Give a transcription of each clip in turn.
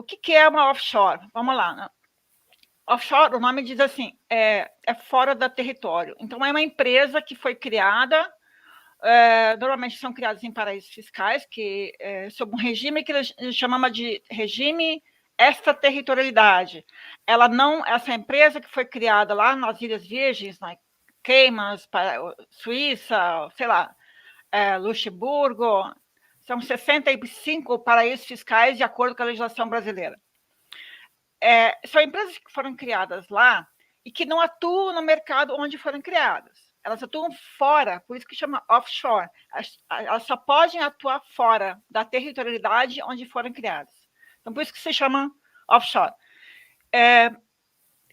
que é uma offshore? Vamos lá, né? Offshore, o nome diz assim, é fora do território. Então, é uma empresa que foi criada, normalmente são criadas em paraísos fiscais, que sob um regime que eles chamam de regime extraterritorialidade. Essa empresa que foi criada lá nas Ilhas Virgens, né, Caymans, Suíça, sei lá, Luxemburgo, são 65 paraísos fiscais de acordo com a legislação brasileira. São empresas que foram criadas lá e que não atuam no mercado onde foram criadas. Elas atuam fora, por isso que chama offshore. Elas só podem atuar fora da territorialidade onde foram criadas. Então, por isso que se chama offshore.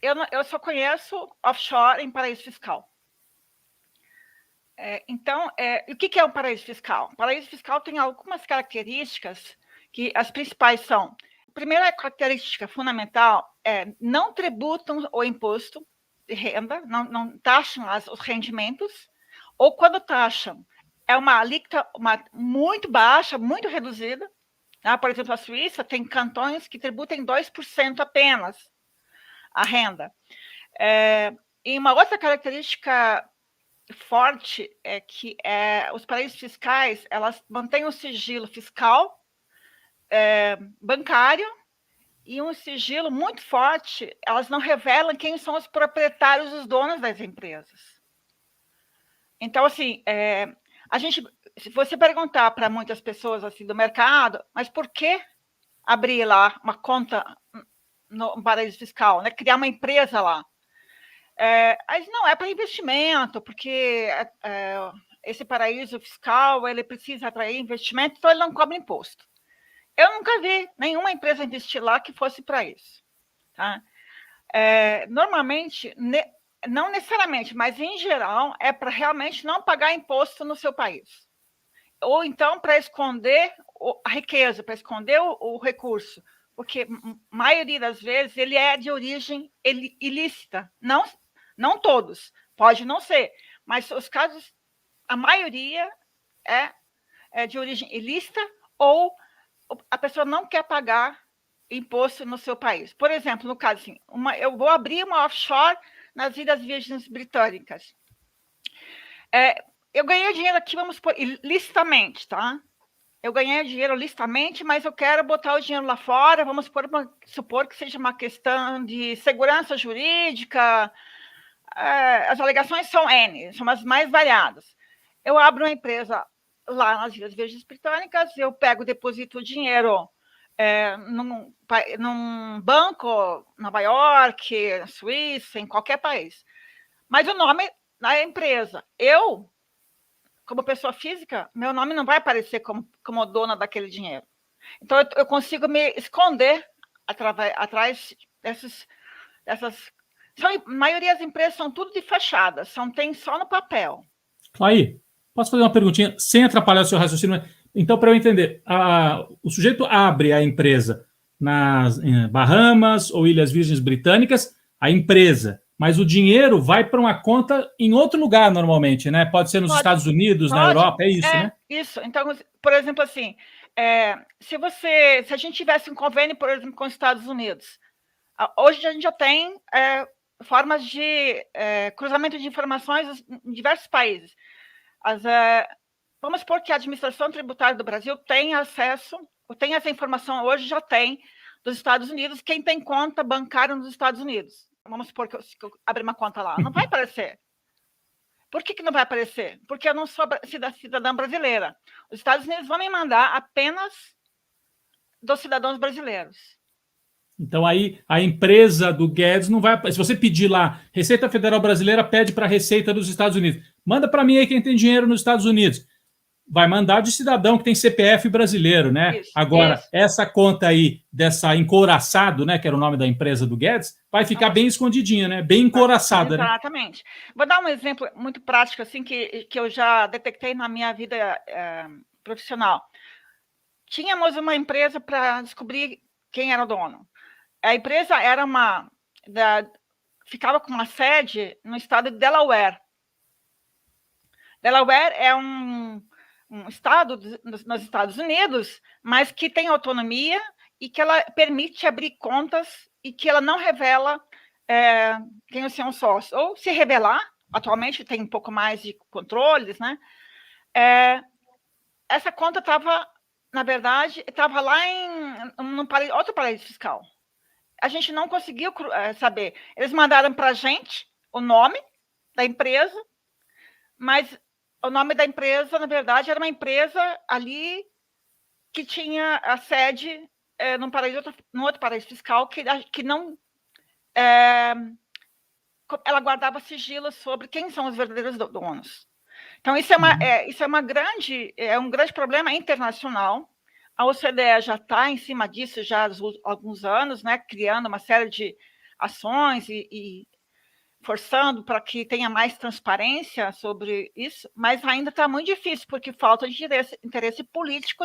Eu só conheço offshore em paraíso fiscal. Então, o que é um paraíso fiscal? O paraíso fiscal tem algumas características que as principais são: a primeira característica fundamental não tributam o imposto de renda, não taxam os rendimentos, ou quando taxam, é uma alíquota muito baixa, muito reduzida. Né? Por exemplo, a Suíça tem cantões que tributem 2% apenas a renda. E uma outra característica forte é que os paraísos fiscais, elas mantêm um sigilo fiscal, bancário, e um sigilo muito forte. Elas não revelam quem são os proprietários, os donos das empresas. Então, assim, se você perguntar para muitas pessoas assim do mercado, mas por que abrir lá uma conta no paraíso fiscal, né? Criar uma empresa lá? Não, é para investimento, porque esse paraíso fiscal ele precisa atrair investimento, então ele não cobra imposto. Eu nunca vi nenhuma empresa investir lá que fosse para isso. Tá? Normalmente, não necessariamente, mas em geral, é para realmente não pagar imposto no seu país. Ou então para esconder a riqueza, para esconder o recurso, porque a maioria das vezes ele é de origem ilícita. Não todos, pode não ser, mas os casos, a maioria é de origem ilícita ou a pessoa não quer pagar imposto no seu país. Por exemplo, no caso assim, eu vou abrir uma offshore nas Ilhas Virgens Britânicas. Eu ganhei dinheiro aqui, vamos supor, licitamente, tá? Eu ganhei dinheiro licitamente, mas eu quero botar o dinheiro lá fora, vamos supor que seja uma questão de segurança jurídica. As alegações são N, são as mais variadas. Eu abro uma empresa lá nas Ilhas Virgens Britânicas, eu pego, deposito o dinheiro num banco, Nova York, Suíça, em qualquer país. Mas o nome da empresa, como pessoa física, meu nome não vai aparecer como dona daquele dinheiro. Então, eu consigo me esconder atrás dessas. A maioria das empresas são tudo de fachada, tem só no papel. Aí, posso fazer uma perguntinha sem atrapalhar o seu raciocínio? Então, para eu entender, o sujeito abre a empresa nas Bahamas ou Ilhas Virgens Britânicas, a empresa, mas o dinheiro vai para uma conta em outro lugar normalmente, né? Pode ser nos Estados Unidos, na Europa, é isso, né? Isso. Então, por exemplo, assim, se a gente tivesse um convênio, por exemplo, com os Estados Unidos, hoje a gente já tem formas de cruzamento de informações em diversos países. Vamos supor que a administração tributária do Brasil tem acesso, tem essa informação hoje, já tem, dos Estados Unidos, quem tem conta bancária nos Estados Unidos. Vamos supor que eu abrir uma conta lá. Não vai aparecer. Por que não vai aparecer? Porque eu não sou cidadã brasileira. Os Estados Unidos vão me mandar apenas dos cidadãos brasileiros. Então, aí, a empresa do Guedes não vai... Se você pedir lá, Receita Federal Brasileira pede para a Receita dos Estados Unidos. Manda para mim aí quem tem dinheiro nos Estados Unidos. Vai mandar de cidadão que tem CPF brasileiro, né? Agora, essa conta aí, dessa encouraçado, né, que era o nome da empresa do Guedes, vai ficar bem escondidinha, né? Bem encouraçada, né? Exatamente. Vou dar um exemplo muito prático, assim, que eu já detectei na minha vida profissional. Tínhamos uma empresa para descobrir quem era o dono. A empresa era ficava com uma sede no estado de Delaware. Delaware é um estado nos Estados Unidos, mas que tem autonomia e que ela permite abrir contas e que ela não revela quem são os sócios. Ou se revelar, atualmente tem um pouco mais de controles, né? Essa conta estava, na verdade, estava lá em outro paraíso fiscal. A gente não conseguiu saber. Eles mandaram para a gente o nome da empresa, mas o nome da empresa, na verdade, era uma empresa ali que tinha a sede num outro paraíso fiscal que não... ela guardava sigilo sobre quem são os verdadeiros donos. Então, isso é um grande problema internacional. A OCDE já está em cima disso já há alguns anos, né, criando uma série de ações e forçando para que tenha mais transparência sobre isso, mas ainda está muito difícil, porque falta de interesse político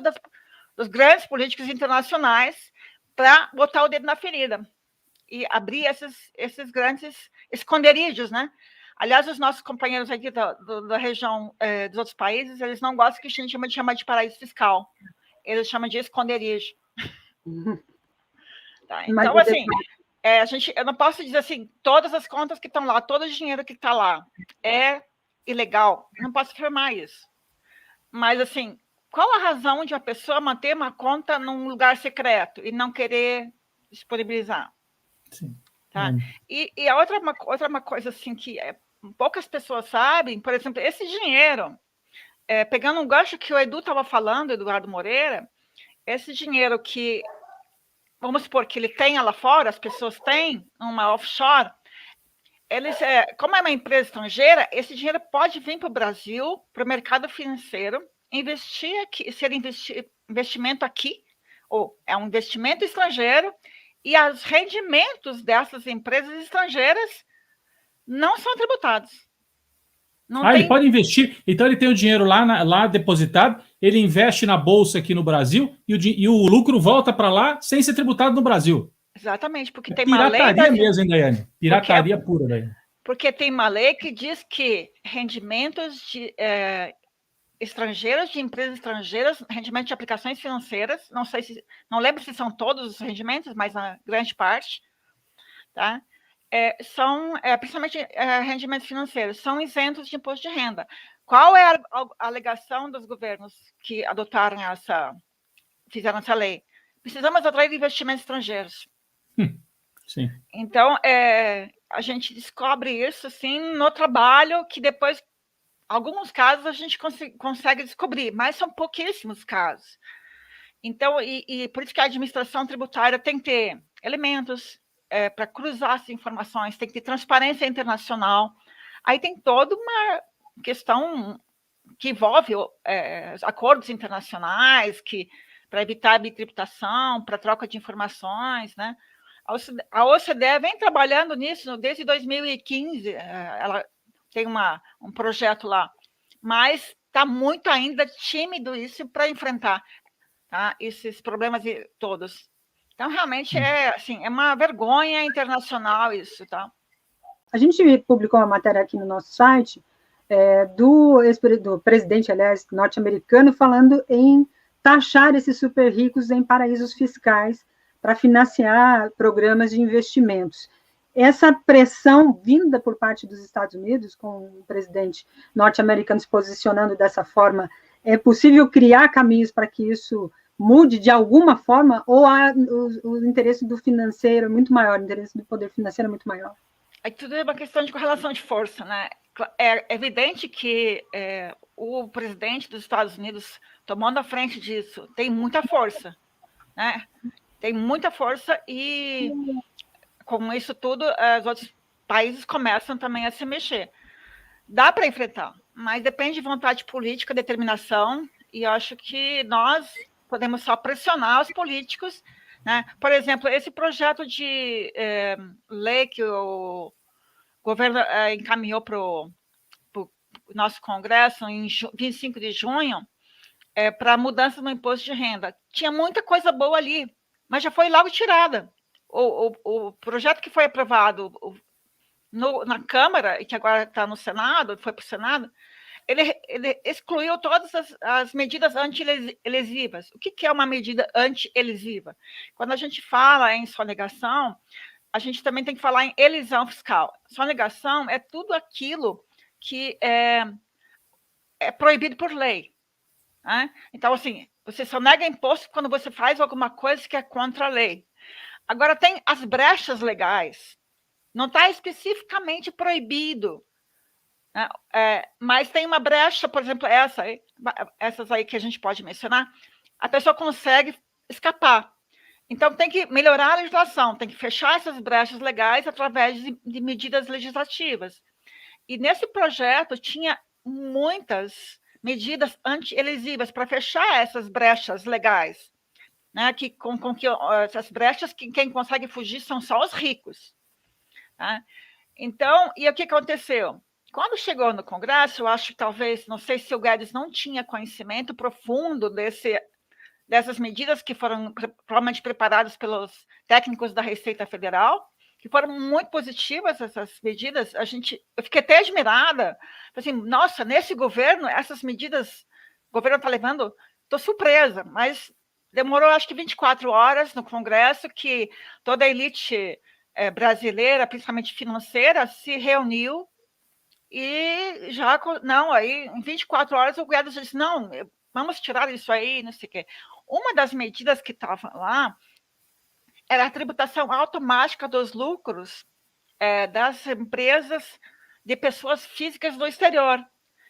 dos grandes políticos internacionais para botar o dedo na ferida e abrir esses grandes esconderijos, né? Aliás, os nossos companheiros aqui da região dos outros países, eles não gostam que a gente chama de paraíso fiscal. Eles chamam de esconderijo. Tá? Então, assim, eu não posso dizer assim, todas as contas que estão lá, todo o dinheiro que está lá é ilegal. Não posso afirmar isso. Mas, assim, qual a razão de a pessoa manter uma conta num lugar secreto e não querer disponibilizar? Sim. Tá? E a outra uma coisa assim que poucas pessoas sabem, por exemplo, esse dinheiro, pegando um gancho que o Edu estava falando, Eduardo Moreira, esse dinheiro que, vamos supor que ele tenha lá fora, as pessoas têm uma offshore, como é uma empresa estrangeira, esse dinheiro pode vir para o Brasil, para o mercado financeiro, investir aqui, ser investimento aqui, ou é um investimento estrangeiro, e os rendimentos dessas empresas estrangeiras não são tributados. Ele pode investir, então ele tem o dinheiro lá depositado, ele investe na bolsa aqui no Brasil e o lucro volta para lá sem ser tributado no Brasil. Exatamente, porque tem uma lei... Pirataria mesmo, hein, Daiane? Pirataria pura, Daiane. Porque tem uma lei que diz que rendimentos de estrangeiros, de empresas estrangeiras, rendimento de aplicações financeiras, não lembro se são todos os rendimentos, mas a grande parte, tá? São, principalmente rendimentos financeiros, são isentos de imposto de renda. Qual é a alegação dos governos que fizeram essa lei? Precisamos atrair investimentos estrangeiros. Sim. Então, a gente descobre isso assim, no trabalho, que depois, alguns casos, a gente consegue descobrir, mas são pouquíssimos casos. Então, e por isso que a administração tributária tem que ter elementos para cruzar as informações, tem que ter transparência internacional. Aí tem toda uma questão que envolve acordos internacionais para evitar a bitributação, para troca de informações, né? A OCDE vem trabalhando nisso desde 2015, ela tem um projeto lá, mas está muito ainda tímido isso para enfrentar, tá, esses problemas todos. Então, realmente, assim, é uma vergonha internacional isso, tá? A gente publicou uma matéria aqui no nosso site do presidente, aliás, norte-americano, falando em taxar esses super ricos em paraísos fiscais para financiar programas de investimentos. Essa pressão vinda por parte dos Estados Unidos, com o presidente norte-americano se posicionando dessa forma, é possível criar caminhos para que isso mude de alguma forma, ou o interesse do financeiro é muito maior, o interesse do poder financeiro é muito maior? Tudo é uma questão de correlação de força, né? É evidente que o presidente dos Estados Unidos, tomando a frente disso, tem muita força, né? Tem muita força e, com isso tudo, os outros países começam também a se mexer. Dá para enfrentar, mas depende de vontade política, determinação, e eu acho que nós podemos só pressionar os políticos, né? Por exemplo, esse projeto de lei que o governo encaminhou para o nosso Congresso em 25 de junho, para mudança no imposto de renda. Tinha muita coisa boa ali, mas já foi logo tirada. O projeto que foi aprovado na Câmara, e que agora está no Senado, foi para o Senado, ele excluiu todas as medidas anti-elisivas. O que é uma medida anti-elisiva? Quando a gente fala em sonegação, a gente também tem que falar em elisão fiscal. Sonegação é tudo aquilo que é proibido por lei. Né? Então, assim, você sonega imposto quando você faz alguma coisa que é contra a lei. Agora, tem as brechas legais. Não está especificamente proibido, né? Mas tem uma brecha, por exemplo, essas aí que a gente pode mencionar, a pessoa consegue escapar. Então, tem que melhorar a legislação, tem que fechar essas brechas legais através de medidas legislativas. E nesse projeto tinha muitas medidas anti-elisivas para fechar essas brechas legais, né? Com que essas brechas, quem consegue fugir são só os ricos. Tá? Então, e o que aconteceu? Quando chegou no Congresso, eu acho que talvez, não sei se o Guedes não tinha conhecimento profundo dessas medidas que foram provavelmente preparadas pelos técnicos da Receita Federal, que foram muito positivas essas medidas. Eu fiquei até admirada, assim, nossa, nesse governo, essas medidas, o governo está levando, estou surpresa, mas demorou acho que 24 horas no Congresso que toda a elite brasileira, principalmente financeira, se reuniu e já, não, aí em 24 horas o Guedes disse, não, vamos tirar isso aí, não sei o quê. Uma das medidas que estava lá era a tributação automática dos lucros das empresas de pessoas físicas do exterior.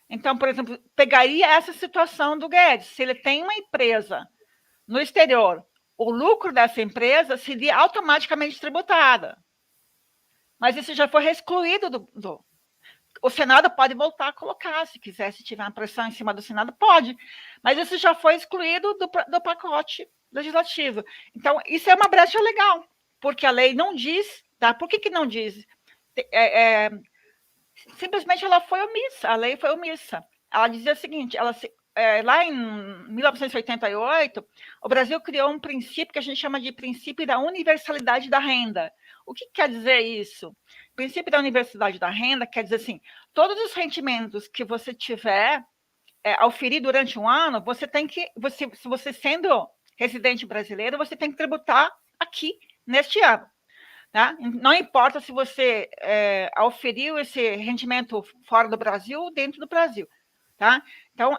Então, por exemplo, pegaria essa situação do Guedes, se ele tem uma empresa no exterior, o lucro dessa empresa seria automaticamente tributada. Mas isso já foi excluído O Senado pode voltar a colocar, se quiser, se tiver uma pressão em cima do Senado, pode. Mas isso já foi excluído do pacote legislativo. Então, isso é uma brecha legal, porque a lei não diz, tá? Por que não diz? Simplesmente ela foi omissa, a lei foi omissa. Ela dizia o seguinte, lá em 1988, o Brasil criou um princípio que a gente chama de princípio da universalidade da renda. O que quer dizer isso? O princípio da universalidade da renda quer dizer assim, todos os rendimentos que você tiver ao oferir durante um ano, se você sendo residente brasileiro, você tem que tributar aqui, neste ano. Tá? Não importa se você auferiu esse rendimento fora do Brasil ou dentro do Brasil. Tá? Então,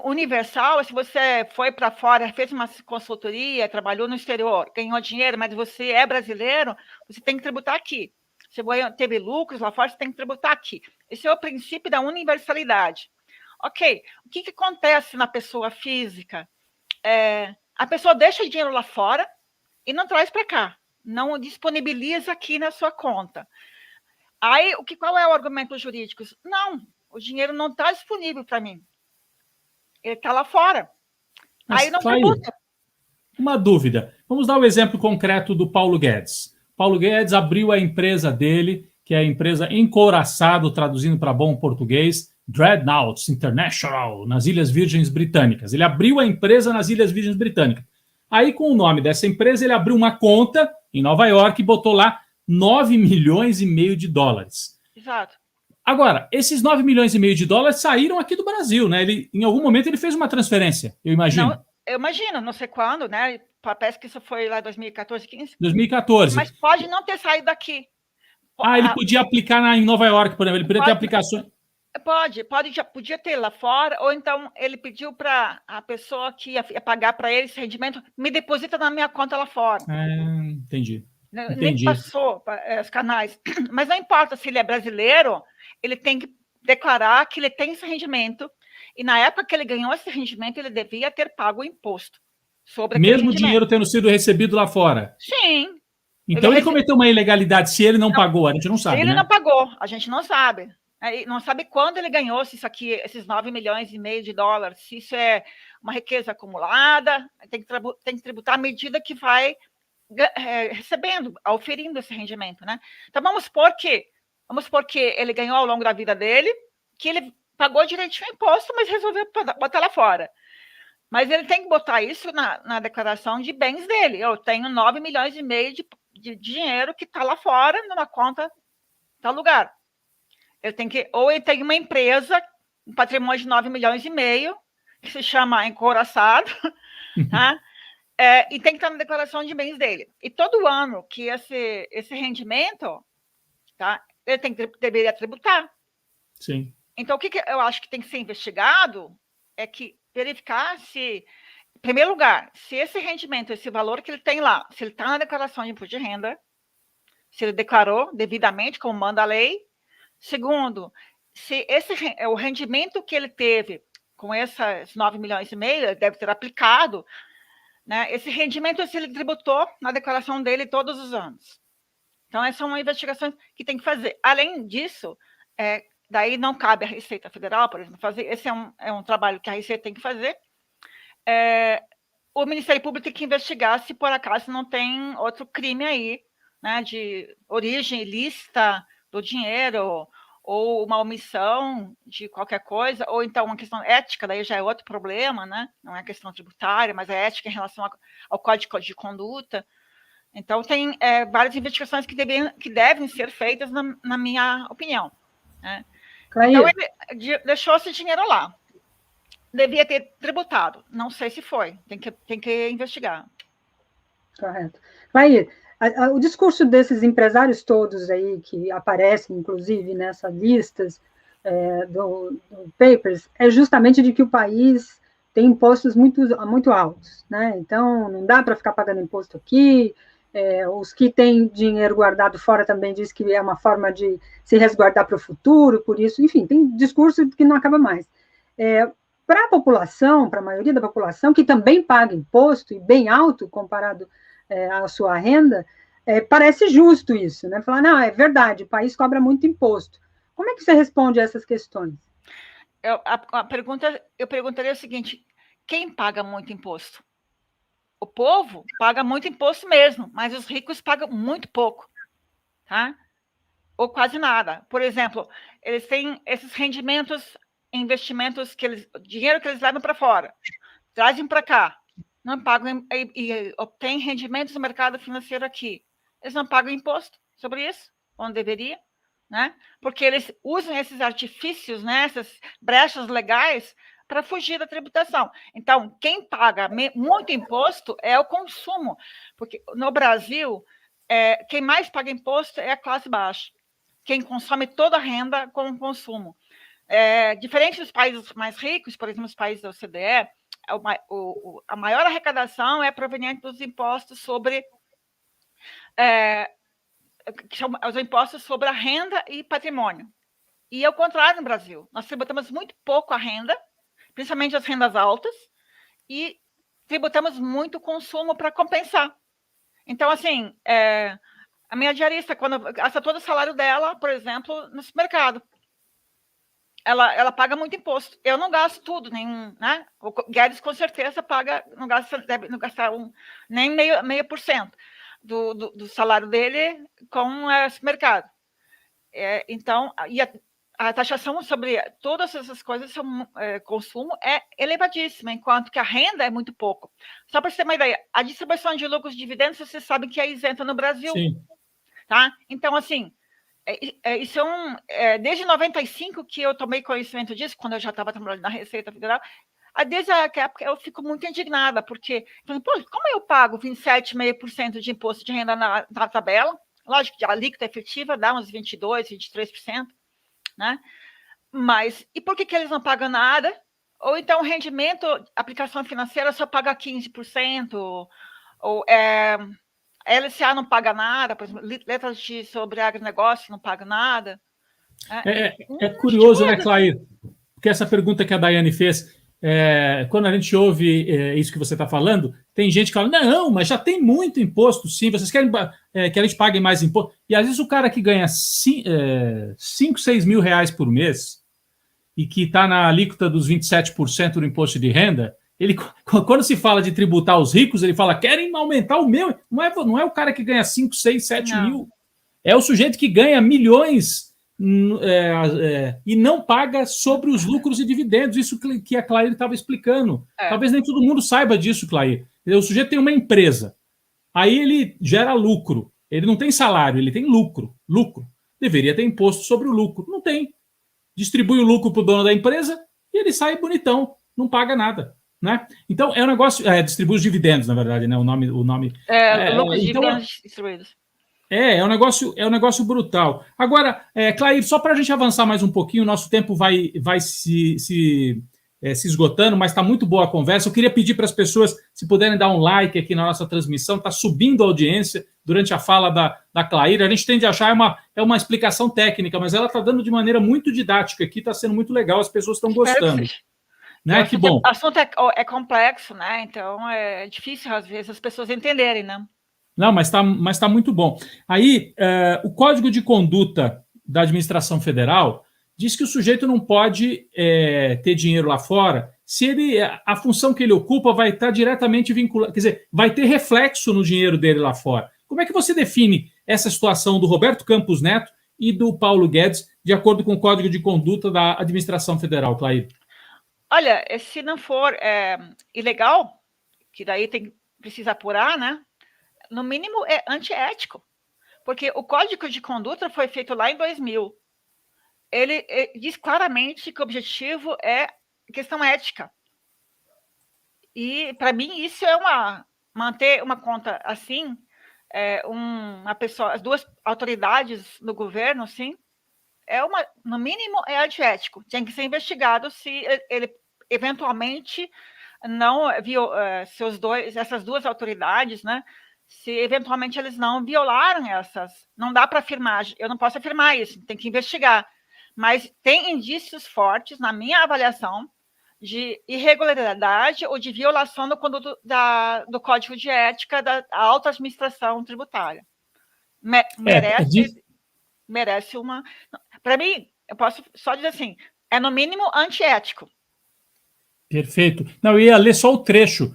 universal, se você foi para fora, fez uma consultoria, trabalhou no exterior, ganhou dinheiro, mas você é brasileiro, você tem que tributar aqui. Se você teve lucros lá fora, você tem que tributar aqui. Esse é o princípio da universalidade. Ok, o que acontece na pessoa física? A pessoa deixa o dinheiro lá fora e não traz para cá, não disponibiliza aqui na sua conta. Aí, qual é o argumento jurídico? Não, o dinheiro não está disponível para mim. Ele está lá fora. Mas aí não tributa. Uma dúvida. Vamos dar o exemplo concreto do Paulo Guedes. Paulo Guedes abriu a empresa dele, que é a empresa Encouraçado, traduzindo para bom português, Dreadnoughts International, nas Ilhas Virgens Britânicas. Ele abriu a empresa nas Ilhas Virgens Britânicas. Aí, com o nome dessa empresa, ele abriu uma conta em Nova York e botou lá 9 milhões e meio de dólares. Exato. Agora, esses 9 milhões e meio de dólares saíram aqui do Brasil, né? Em algum momento ele fez uma transferência, eu imagino. Não, eu imagino, não sei quando, né? Parece que isso foi lá em 2014, 15. 2014. Mas pode não ter saído daqui. Ele podia aplicar em Nova York, por exemplo. Ele podia ter aplicações. Podia ter lá fora, ou então ele pediu para a pessoa que ia pagar para ele esse rendimento, me deposita na minha conta lá fora. Entendi. Nem passou para os canais. Mas não importa se ele é brasileiro, ele tem que declarar que ele tem esse rendimento, e na época que ele ganhou esse rendimento, ele devia ter pago o imposto sobre aquele rendimento. Mesmo o dinheiro tendo sido recebido lá fora? Sim. Então ele cometeu uma ilegalidade se ele não pagou, a gente não sabe, Ele não pagou, a gente não sabe. Não sabe quando ele ganhou, se isso aqui, esses 9 milhões e meio de dólares, se isso é uma riqueza acumulada, tem que tributar à medida que vai recebendo, auferindo esse rendimento, né? Então vamos supor que ele ganhou ao longo da vida dele, que ele pagou direitinho o imposto, mas resolveu botar lá fora. Mas ele tem que botar isso na declaração de bens dele. Eu tenho 9 milhões e meio de dinheiro que está lá fora, numa conta, tal lugar. Ou ele tem uma empresa, um patrimônio de 9,5 milhões, que se chama encouraçado, tá? E tem que estar na declaração de bens dele. E todo ano que esse rendimento, tá, ele deveria tributar. Sim. Então, o que eu acho que tem que ser investigado é que verificar se, em primeiro lugar, se esse rendimento, esse valor que ele tem lá, se ele está na declaração de imposto de renda, se ele declarou devidamente, como manda a lei. Segundo, se o rendimento que ele teve com esses 9,5 milhões, ele deve ter aplicado, né, esse rendimento, se ele tributou na declaração dele todos os anos. Então, essa é uma investigação que tem que fazer. Além disso, daí não cabe à Receita Federal, por exemplo, fazer. Esse é um trabalho que a Receita tem que fazer. O Ministério Público tem que investigar se, por acaso, não tem outro crime aí, né, de origem ilícita do dinheiro, ou uma omissão de qualquer coisa, ou então uma questão ética, daí já é outro problema, né? Não é questão tributária, mas é ética em relação ao Código de Conduta. Então, tem várias investigações que devem ser feitas, na minha opinião. Né? Então, ele deixou esse dinheiro lá. Devia ter tributado. Não sei se foi. Tem que investigar. Correto. Clair, o discurso desses empresários todos aí, que aparecem, inclusive, nessas listas do Papers, é justamente de que o país tem impostos muito altos, né? Então, não dá para ficar pagando imposto aqui. Os que têm dinheiro guardado fora também diz que é uma forma de se resguardar para o futuro, por isso, enfim, tem discurso que não acaba mais. Para a população, para a maioria da população, que também paga imposto, e bem alto comparado à sua renda, parece justo isso, né? Falar, não, é verdade, o país cobra muito imposto. Como é que você responde a essas questões? Eu perguntaria o seguinte: quem paga muito imposto? O povo paga muito imposto mesmo, mas os ricos pagam muito pouco, tá? Ou quase nada. Por exemplo, eles têm esses rendimentos, investimentos, dinheiro que eles levam para fora, trazem para cá, não pagam e obtêm rendimentos no mercado financeiro aqui. Eles não pagam imposto sobre isso, onde deveria, né? Porque eles usam esses artifícios, né, essas brechas legais, para fugir da tributação. Então, quem paga muito imposto é o consumo, porque no Brasil, quem mais paga imposto é a classe baixa, quem consome toda a renda com o consumo. Diferente dos países mais ricos, por exemplo, os países da OCDE, a maior arrecadação é proveniente dos impostos sobre que são os impostos sobre a renda e patrimônio. E ao contrário no Brasil, nós tributamos muito pouco a renda, principalmente as rendas altas, e tributamos muito o consumo para compensar. Então, assim, a minha diarista, quando gasta todo o salário dela, por exemplo, no supermercado, ela paga muito imposto. Eu não gasto tudo, né? O Guedes, com certeza, deve não gastar nem 0,5% do salário dele com o supermercado. Então, e a taxação sobre todas essas coisas, consumo, é elevadíssima, enquanto que a renda é muito pouco. Só para você ter uma ideia, a distribuição de lucros e dividendos, vocês sabem que é isenta no Brasil. Sim. Tá? Então, assim, isso desde 95 que eu tomei conhecimento disso, quando eu já estava trabalhando na Receita Federal. Desde a época eu fico muito indignada, porque, como eu pago 27,5% de imposto de renda na tabela, lógico que a alíquota efetiva dá uns 22%, 23%, né? Mas, e por que eles não pagam nada? Ou então o rendimento, aplicação financeira só paga 15%, ou a LCA não paga nada, por exemplo, letras sobre agronegócio não paga nada. É curioso, né, Clair? Porque essa pergunta que a Daiane fez, quando a gente ouve isso que você está falando, tem gente que fala, não, mas já tem muito imposto, sim, vocês querem que a gente pague mais imposto? E às vezes o cara que ganha 5, 6 mil reais por mês e que está na alíquota dos 27% do imposto de renda, ele, quando se fala de tributar os ricos, ele fala, querem aumentar o meu. Não é o cara que ganha 5, 6, 7 mil. É o sujeito que ganha milhões e não paga sobre os lucros e dividendos. Isso que a Clair estava explicando. Talvez nem todo mundo saiba disso, Clair. O sujeito tem uma empresa. Aí ele gera lucro. Ele não tem salário, ele tem lucro. deveria ter imposto sobre o lucro. Não tem. Distribui o lucro para o dono da empresa e ele sai bonitão, não paga nada. Né? Então, é um negócio... distribui os dividendos, na verdade, né? O nome lucros de então, dividendos distribuídos. É um negócio brutal. Agora, Clair, só para a gente avançar mais um pouquinho, o nosso tempo vai se esgotando, mas está muito boa a conversa. Eu queria pedir para as pessoas, se puderem dar um like aqui na nossa transmissão, está subindo a audiência durante a fala da Clair. A gente tende a achar uma explicação técnica, mas ela está dando de maneira muito didática aqui, está sendo muito legal, as pessoas estão gostando. Né? Que bom. O assunto é complexo, né? Então é difícil, às vezes, as pessoas entenderem, né? Não, mas tá muito bom. Aí, o Código de Conduta da Administração Federal diz que o sujeito não pode ter dinheiro lá fora se a função que ele ocupa vai estar diretamente vinculada, quer dizer, vai ter reflexo no dinheiro dele lá fora. Como é que você define essa situação do Roberto Campos Neto e do Paulo Guedes, de acordo com o Código de Conduta da Administração Federal, Clair? Olha, se não for ilegal, que daí precisa apurar, né? No mínimo é antiético, porque o Código de Conduta foi feito lá em 2000. Ele diz claramente que o objetivo é questão ética. E, para mim, isso é manter uma conta assim, uma pessoa, as duas autoridades do governo, assim, no mínimo, é antiético. Tem que ser investigado se ele eventualmente não viu essas duas autoridades, né? Se eventualmente eles não violaram não dá para afirmar, eu não posso afirmar isso, tem que investigar. Mas tem indícios fortes, na minha avaliação, de irregularidade ou de violação do conduto do Código de Ética da alta administração tributária. Merece uma... Para mim, eu posso só dizer assim, é no mínimo antiético. Perfeito. Não, eu ia ler só o trecho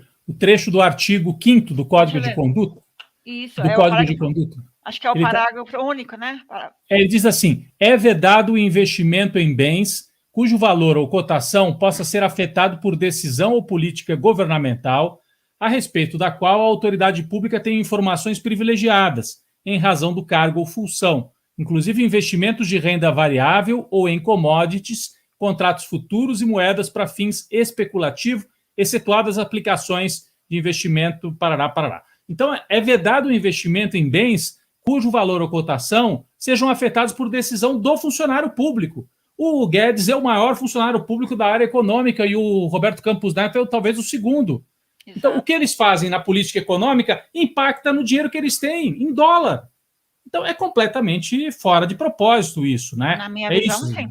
do artigo 5º do Código de Conduta. Isso, do Código de Conduta. Acho que é o parágrafo único, né? Ele diz assim: é vedado o investimento em bens cujo valor ou cotação possa ser afetado por decisão ou política governamental, a respeito da qual a autoridade pública tem informações privilegiadas, em razão do cargo ou função, inclusive investimentos de renda variável ou em commodities, contratos futuros e moedas para fins especulativos, excetuadas aplicações de investimento parará. Então, é vedado o investimento em bens cujo valor ou cotação sejam afetados por decisão do funcionário público. O Guedes é o maior funcionário público da área econômica e o Roberto Campos Neto é talvez o segundo. Exato. Então, o que eles fazem na política econômica impacta no dinheiro que eles têm, em dólar. Então, é completamente fora de propósito isso, né? Na minha visão, sim.